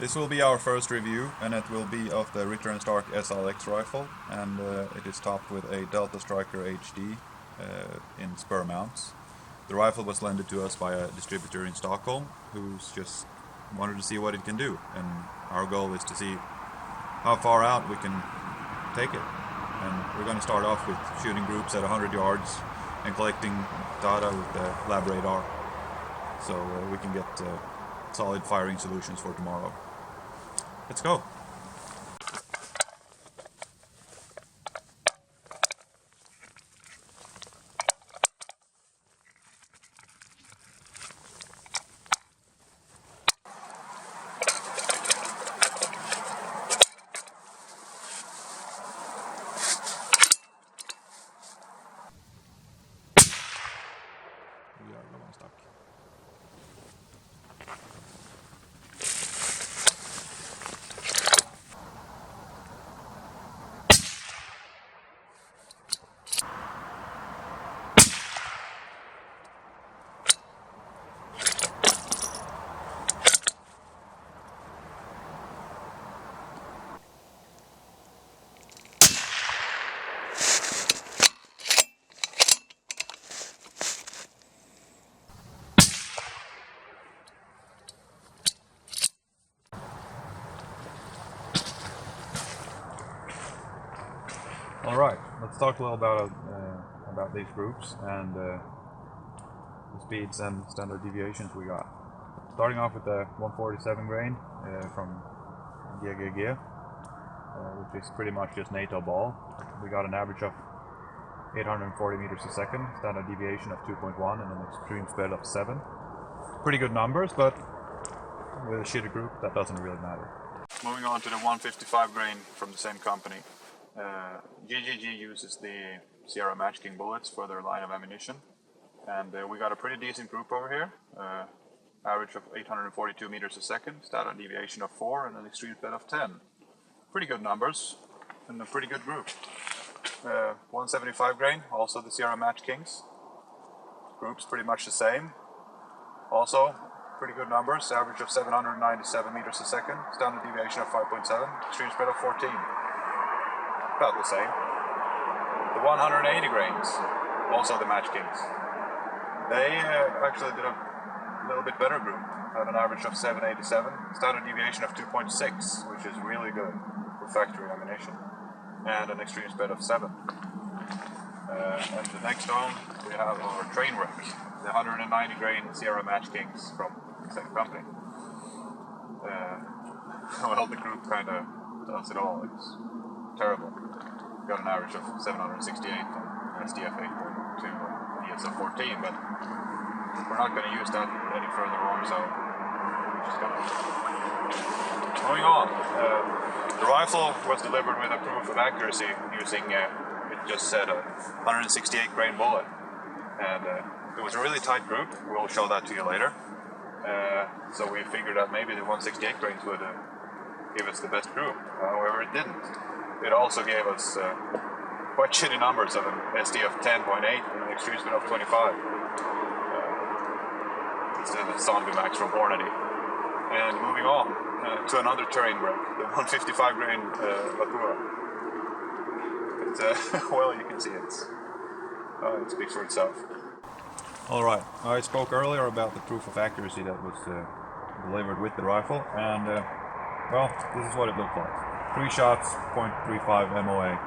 This will be our first review, and it will be of the Ritter Stark SLX rifle, and it is topped with a Delta Striker HD in spur mounts. The rifle was lended to us by a distributor in Stockholm who's just wanted to see what it can do, and our goal is to see how far out we can take it. And we're going to start off with shooting groups at 100 yards and collecting data with the lab radar, so we can get solid firing solutions for tomorrow. Let's go! We are going stuck. Alright, let's talk a little about these groups and the speeds and standard deviations we got. Starting off with the 147 grain from GGG, which is pretty much just NATO ball. We got an average of 840 meters a second, standard deviation of 2.1 and an extreme spread of 7. Pretty good numbers, but with a shitty group that doesn't really matter. Moving on to the 155 grain from the same company. GGG uses the Sierra Match King bullets for their line of ammunition, and we got a pretty decent group over here. Average of 842 meters a second, standard deviation of 4 and an extreme spread of 10. Pretty good numbers and a pretty good group. 175 grain, also the Sierra Match Kings. Group's pretty much the same. Also pretty good numbers, average of 797 meters a second, standard deviation of 5.7, extreme spread of 14. About the same. The 180 grains, also the Match Kings. They actually did a little bit better group. Had an average of 787, standard deviation of 2.6, which is really good for factory ammunition, and an extreme spread of 7. And the next one we have our train wreck, the 190 grain Sierra Match Kings from the same company. Well, the group kind of does it all. It's terrible. Got an average of 768 on SDF 8.2 and ESF 14, but we're not going to use that any further on, so we're just going to... Moving on, the rifle was delivered with a proof of accuracy using, it just said a 168 grain bullet, and it was a really tight group. We'll show that to you later. So we figured that maybe the 168 grains would give us the best group. However, it didn't. It also gave us quite shitty numbers of an SDF 10.8 and an extreme spread of 25. Instead of Zombie Max from Hornady. And moving on to another terrain wreck, the 155 grain Lapua. It's, well, you can see it speaks for itself. Alright, I spoke earlier about the proof of accuracy that was delivered with the rifle, and well, this is what it looked like. 3 shots, 0.35 MOA.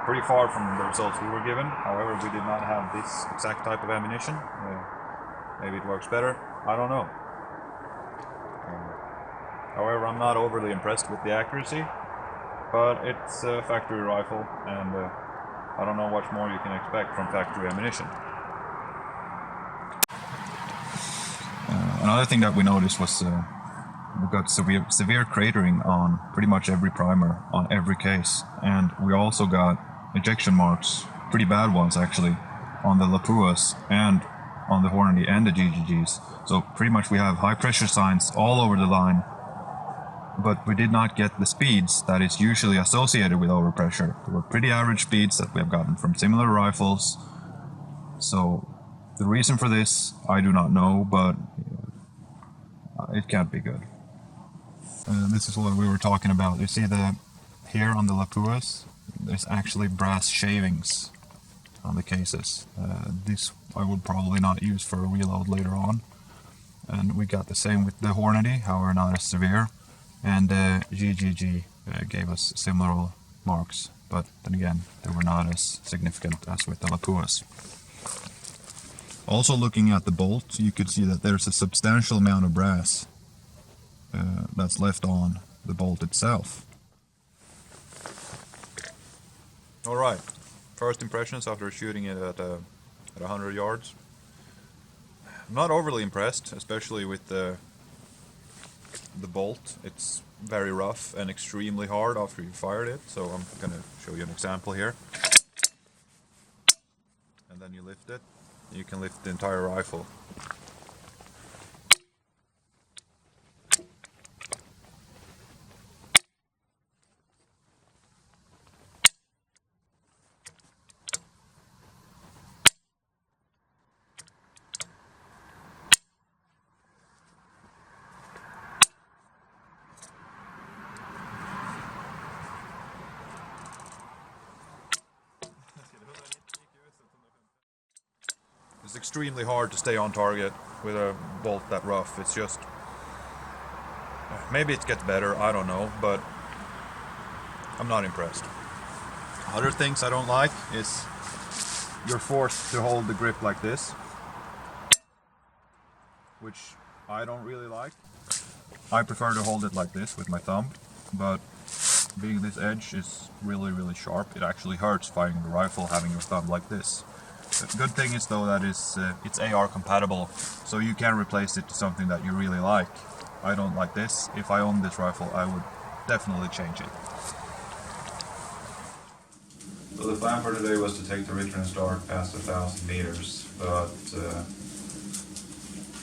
Pretty far from the results we were given. However, we did not have this exact type of ammunition. Maybe it works better. I don't know. However, I'm not overly impressed with the accuracy, but it's a factory rifle, and I don't know what more you can expect from factory ammunition. Another thing that we noticed was we got severe cratering on pretty much every primer, on every case, and we also got ejection marks, pretty bad ones actually, on the Lapuas and on the Hornady and the GGGs. So pretty much we have high pressure signs all over the line, but we did not get the speeds that is usually associated with overpressure. They were pretty average speeds that we have gotten from similar rifles. So the reason for this, I do not know, but it can't be good. This is what we were talking about. You see here on the Lapuas, there's actually brass shavings on the cases. This I would probably not use for a reload later on. And we got the same with the Hornady, however not as severe. And GGG gave us similar marks, but then again, they were not as significant as with the Lapuas. Also looking at the bolt, you could see that there's a substantial amount of brass that's left on the bolt itself. Alright, first impressions after shooting it at 100 yards. I'm not overly impressed, especially with the bolt. It's very rough and extremely hard after you fired it, so I'm going to show you an example here. And then you lift it, you can lift the entire rifle. It's extremely hard to stay on target with a bolt that rough. It's just... maybe it gets better, I don't know, but I'm not impressed. Other things I don't like is you're forced to hold the grip like this, which I don't really like. I prefer to hold it like this with my thumb, but being this edge is really sharp, it actually hurts firing the rifle having your thumb like this. The good thing is though that it's AR compatible, so you can replace it to something that you really like. I don't like this. If I owned this rifle, I would definitely change it. So the plan for today was to take the Ritter Stark past 1,000 meters, but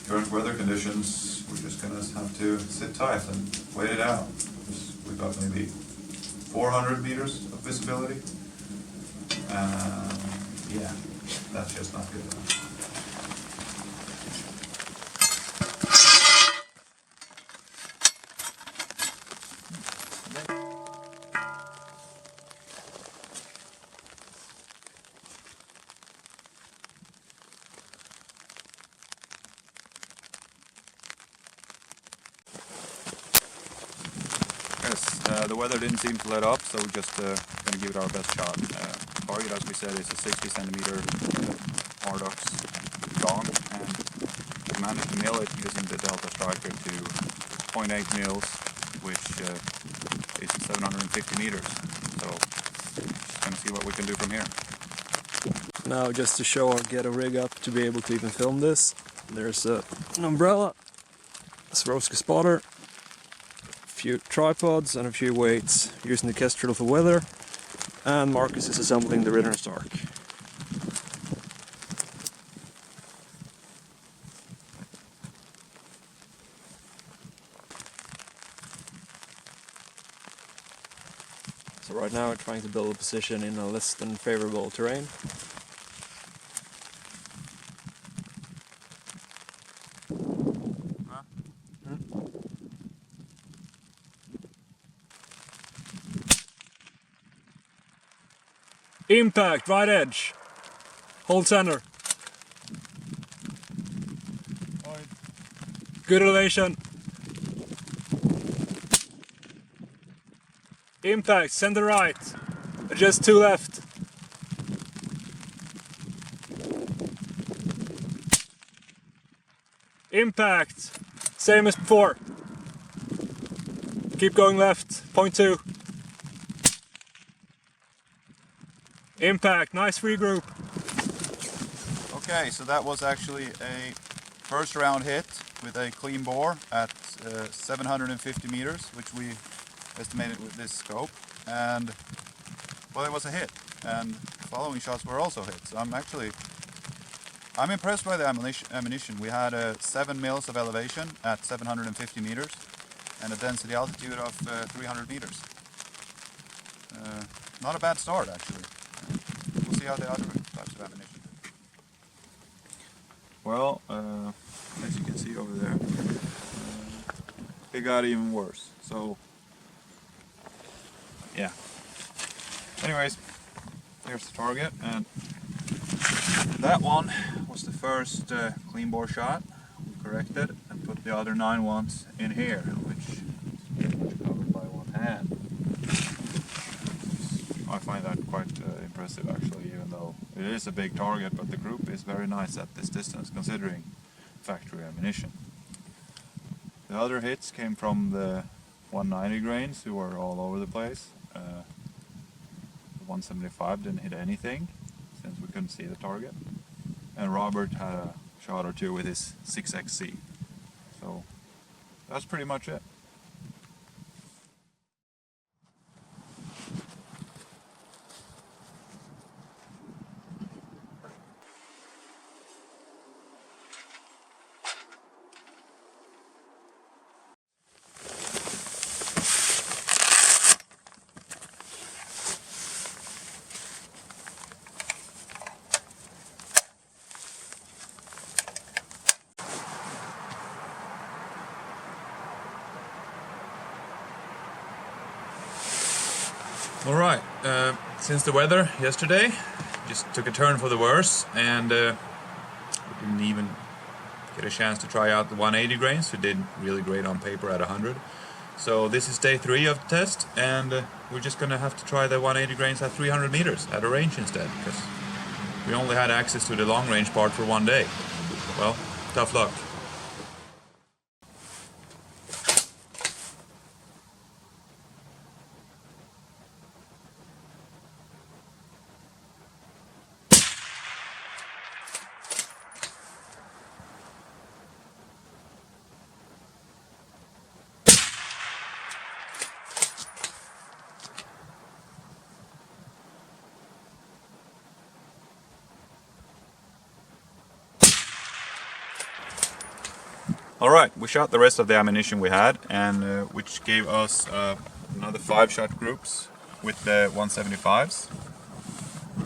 current weather conditions, we're just gonna have to sit tight and wait it out. We've got maybe 400 meters of visibility. Yeah, that's just not good enough. Yes, the weather didn't seem to let up, so we're just going to give it our best shot. Target, as we said, is a 60 centimeter Ardox gong, and we managed to mill it using the Delta Striker to 0.8 mils, which is 750 meters. So, just going to see what we can do from here. Now, just to show or get a rig up to be able to even film this, there's an umbrella, a Swarovski spotter, a few tripods and a few weights using the Kestrel for weather, and Marcus is assembling the Ritter Stark. So right now we're trying to build a position in a less than favorable terrain. Impact, right edge. Hold center. Good elevation. Impact, center right. Adjust to left. Impact, same as before. Keep going left, 0.2. Impact, nice regroup. Okay, so that was actually a first round hit with a clean bore at 750 meters, which we estimated with this scope, and well, it was a hit, and following shots were also hits. I'm impressed by the ammunition. We had 7 mils of elevation at 750 meters and a density altitude of 300 meters. Not a bad start, actually. We'll see how the other types of ammunition do. Well, as you can see over there, it got even worse. So yeah. Anyways, here's the target, and that one was the first clean bore shot. We corrected and put the other 9 ones in here, which is covered by one hand. I find that quite impressive actually, even though it is a big target, but the group is very nice at this distance considering factory ammunition. The other hits came from the 190 grains, who were all over the place. The 175 didn't hit anything since we couldn't see the target, and Robert had a shot or two with his 6XC. So that's pretty much it. Alright, since the weather yesterday just took a turn for the worse, and we didn't even get a chance to try out the 180 grains, who did really great on paper at 100. So this is day 3 of the test, and we're just gonna have to try the 180 grains at 300 meters at a range instead, because we only had access to the long range part for 1 day. Well, tough luck. Alright, we shot the rest of the ammunition we had, and which gave us another 5 shot groups with the 175s,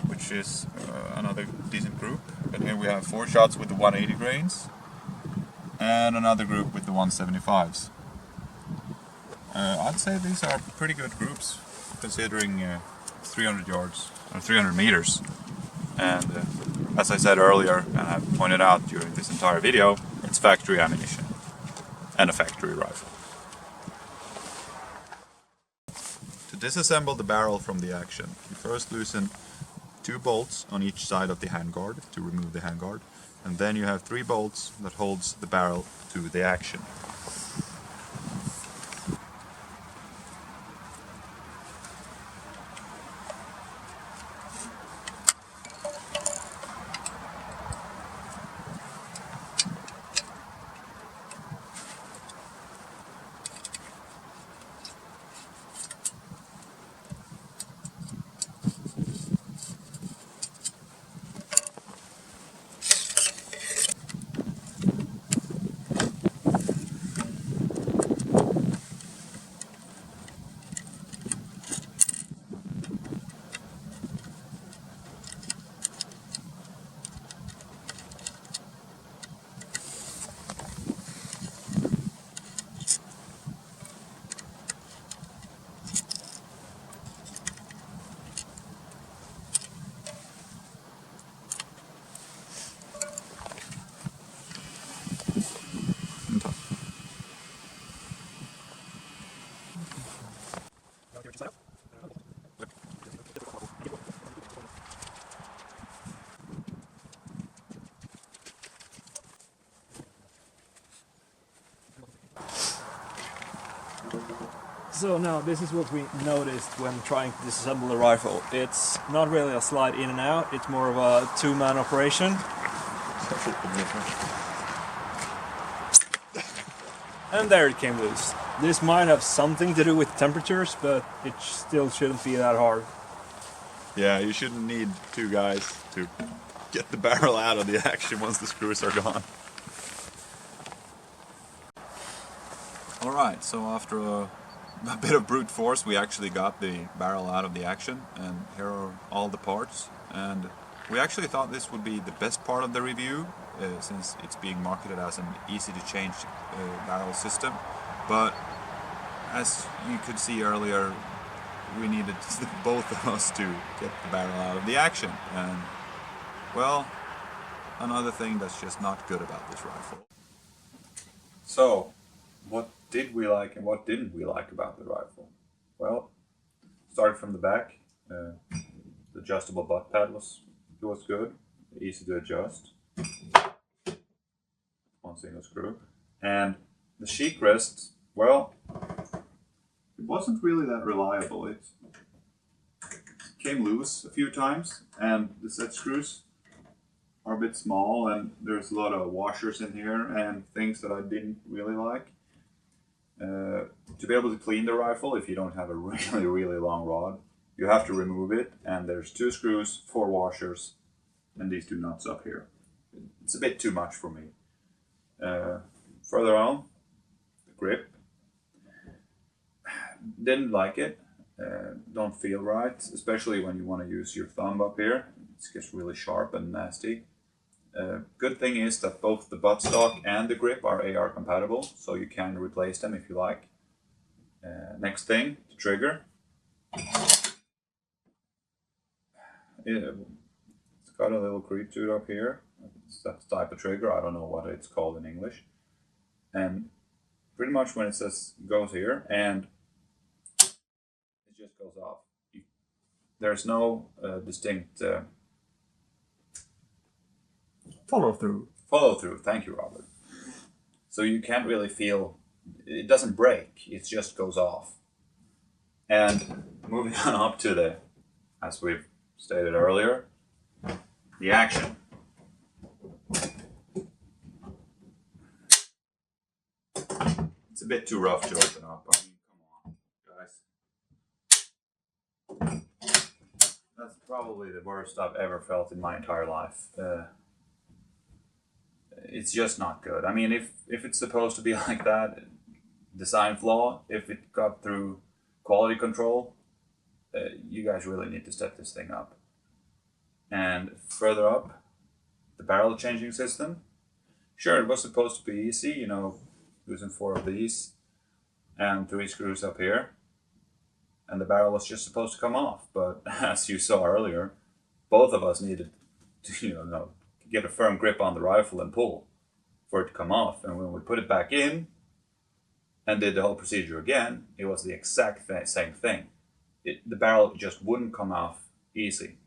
which is another decent group. But here we have 4 shots with the 180 grains and another group with the 175s. I'd say these are pretty good groups considering 300 yards or 300 meters. And as I said earlier, and I've pointed out during this entire video, it's factory ammunition and a factory rifle. To disassemble the barrel from the action, you first loosen 2 bolts on each side of the handguard to remove the handguard, and then you have 3 bolts that holds the barrel to the action. So now this is what we noticed when trying to disassemble the rifle. It's not really a slide in and out, it's more of a 2-man operation. And there it came loose. This might have something to do with temperatures, but it still shouldn't be that hard. Yeah, you shouldn't need 2 guys to get the barrel out of the action once the screws are gone. Alright, so after a bit of brute force, we actually got the barrel out of the action, and here are all the parts. And we actually thought this would be the best part of the review, since it's being marketed as an easy to change barrel system. but as you could see earlier, we needed both of us to get the barrel out of the action, and well, another thing that's just not good about this rifle. So, what did we like and what didn't we like about the rifle? Well, starting from the back, the adjustable butt pad was good, easy to adjust. One single screw. And the sheet rest, well, it wasn't really that reliable. It came loose a few times, and the set screws are a bit small, and there's a lot of washers in here and things that I didn't really like. To be able to clean the rifle, if you don't have a really long rod, you have to remove it, and there's 2 screws, 4 washers, and these 2 nuts up here. It's a bit too much for me. Further on, the grip. Didn't like it. Don't feel right, especially when you want to use your thumb up here. It gets really sharp and nasty. Good thing is that both the buttstock and the grip are AR compatible, so you can replace them if you like. Next thing, the trigger. It's got a little creep to it up here. It's that type of trigger, I don't know what it's called in English. And pretty much when it says goes here, and it just goes off. There's no distinct Follow through. Follow through, thank you, Robert. So you can't really feel, it doesn't break, it just goes off. And moving on up to the, as we've stated earlier, the action. It's a bit too rough to open up. I mean, come on, guys. That's probably the worst I've ever felt in my entire life. It's just not good. I mean, if it's supposed to be like that, design flaw, if it got through quality control, you guys really need to step this thing up. And further up, the barrel changing system. Sure, it was supposed to be easy, you know, using 4 of these and 3 screws up here. And the barrel was just supposed to come off. But as you saw earlier, both of us needed to, you know, get a firm grip on the rifle and pull for it to come off. And when we put it back in and did the whole procedure again, it was the exact same thing. The barrel just wouldn't come off easy.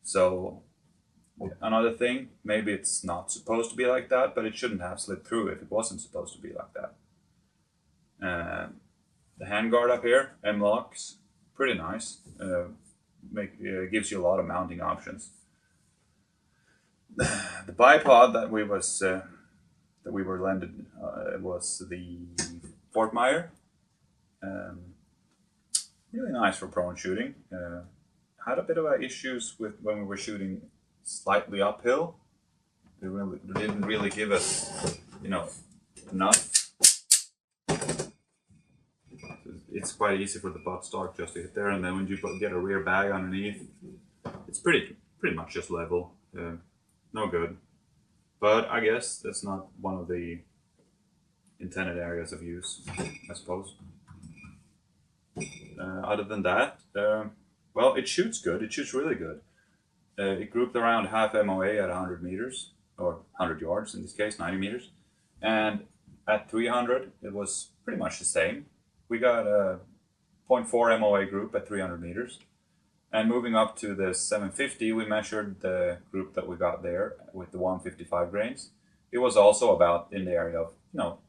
So another thing, maybe it's not supposed to be like that, but it shouldn't have slid through if it wasn't supposed to be like that. The handguard up here, M-locks, pretty nice. Gives you a lot of mounting options. The bipod that we were lended was the Fort Meyer. Really nice for prone shooting. Had a bit of issues with when we were shooting slightly uphill. They didn't really give us, you know, enough. It's quite easy for the buttstock just to hit there, and then when you get a rear bag underneath, it's pretty much just level. No good. But I guess that's not one of the intended areas of use, I suppose. Other than that, well, it shoots good. It shoots really good. It grouped around half MOA at 100 meters, or 100 yards in this case, 90 meters. And at 300, it was pretty much the same. We got a 0.4 MOA group at 300 meters. And moving up to the 750, we measured the group that we got there with the 155 grains. It was also about in the area of, you know,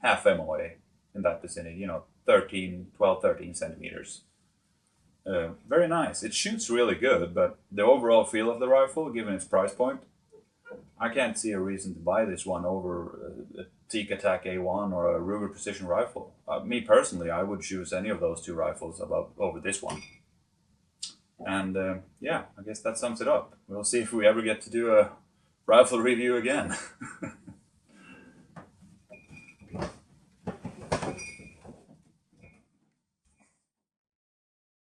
half MOA in that vicinity, you know, 12, 13 centimeters. Very nice. It shoots really good, but the overall feel of the rifle, given its price point, I can't see a reason to buy this one over a Teak Attack A1 or a Ruger Precision rifle. Me personally, I would choose any of those 2 rifles over this one. And yeah, I guess that sums it up. We'll see if we ever get to do a rifle review again.